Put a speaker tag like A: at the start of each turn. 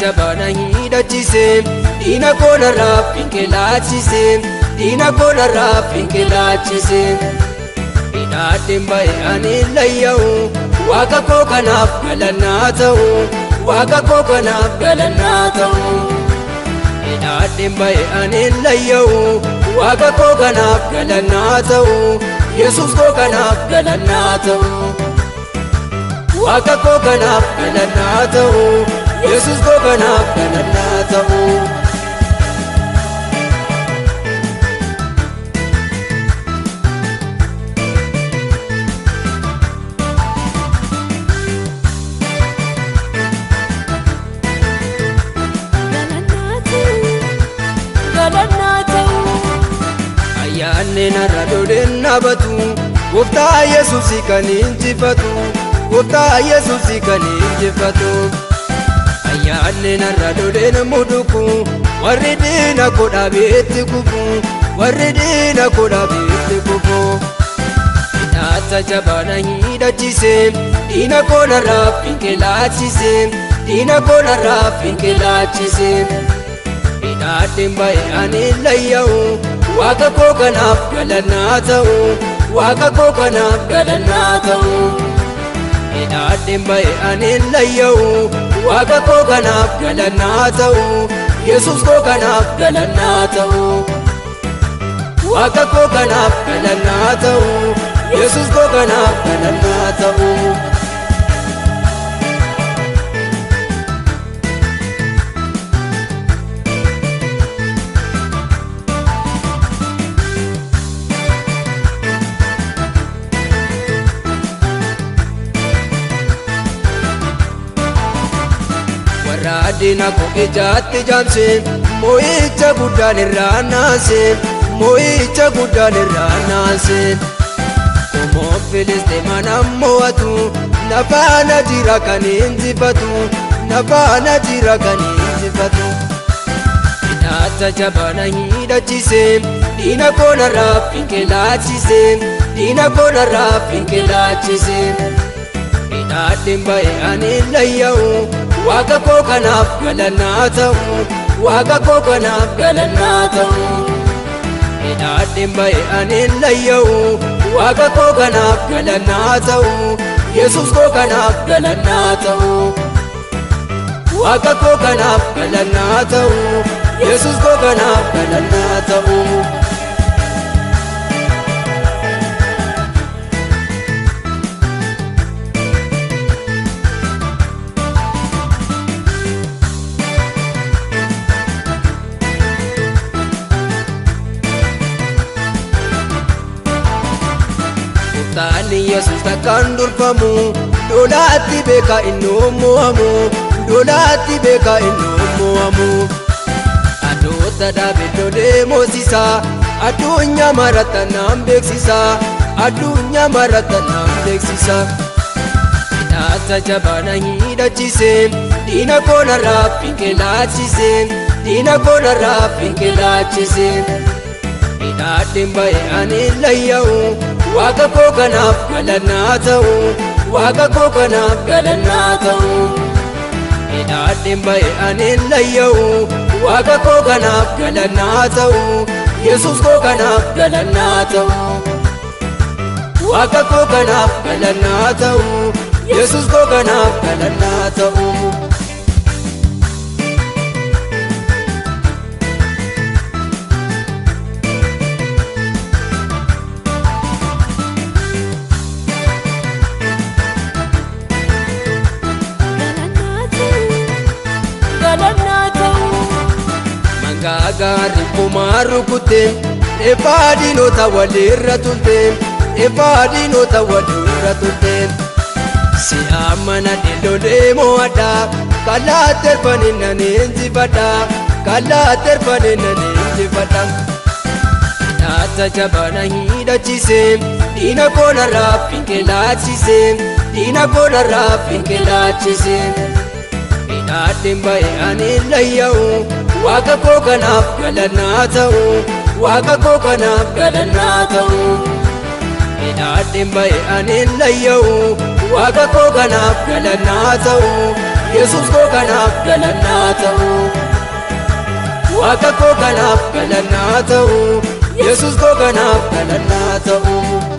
A: jabana hidhachise diina koonarraa finkelaachise diina koonarraa finkelaachise hidhaadheen ba'e ani layya'u waaqa koo kanaaf galannaa ta'u waaqa koo kanaaf galannaa ta'u hidhaadheen ba'e ani layya'u waaqa koo kanaaf galannaa ta'u Yesuus koo kanaaf galannaa ta'u waaqa koo kanaaf galannaa ta'u Yesuus koo kanaaf galannaa ta'u ayyaanni narra dhodeen nabatu gooftaa Yesuusi kan injifatu gooftaa Yesuusi kan injifatu ayyaanni narra dhodeen muduku warri diina koo dhaabeetti kufu warri diina koo dhaabeetti kufu hidhaata jabana hidhachise diina koo narraa finkelaachise diina koo narraa finkelaachise hidhaadheen ba'e ani layya'u waaqa koo kanaaf galannaa ta'u waaqa koo kanaaf galannaa ta'u hidhaadheen ba'e ani layya'u waaqa koo kanaaf galannaa ta'u Yesuus koo kanaaf galannaa ta'u waaqa koo kanaaf galannaa ta'u Yesuus koo kanaaf galannaa ta'u diina koo ijaatti jaamse moo'icha guddaan irraa naase moo'icha guddaan irraa naase qomoon Filisxeemaan mo'atu nafaana jira kan injifatu nafaana jira kan injifatu hidhaata jabana hidhachise diina koo narraa finkelaachise diina koo narraa finkelaachise hidhaadheen ba'e ani layya'u waaqa koo kanaaf galannaa ta'u waaqa koo kanaaf galannaa ta'u hidhaadheen ba'e ani layya'u waaqa koo kanaaf galannaa ta'u Yesuus koo kanaaf galannaa ta'u waaqa koo kanaaf galannaa ta'u Yesuus koo kanaaf galannaa ta'u Taani Yesuus takkaan durfamu lolaatti beeka innoo mo'amu lolaatti beeka innoo mo'amu adoota dhaabe lolee moosisa addunyaa maratta naan beeksisa addunyaa maratta naan beeksisa hidhaata jabana hidhachise diina koo narraa finkelaachise diina koo narraa finkelaachise hidhaadheen ba'e ani layya'u waaqa koo kanaaf galannaa ta'u waaqa koo kanaaf galannaa ta'u hidhaadheen ba'e ani layya'u waaqa koo kanaaf galannaa ta'u Yesuus koo kanaaf galannaa ta'u waaqa koo kanaaf galannaa ta'u Yesuus koo kanaaf galannaa ta'u gaarri kumaa rukute eebaa diinota walirra tulte eebaa diinota walirra tulte si amana dheelolee mo'adha kalaa terfanii nan injifadha kalaa terfanii nan injifadha hidhaata jabana hidhachise diina koo narraa finkelaachise diina koo narraa finkelaachise hidhaadheen ba'e ani layya'u waaqa koo kanaaf galannaa ta'u waaqa koo kanaaf galannaa ta'u hidhaadheen ba'e ani layya'u waaqa koo kanaaf galannaa ta'u Yesus koo kanaaf galannaa ta'u. Waaqa koo kanaaf galannaa ta'u. Yesus koo kanaaf galannaa ta'u.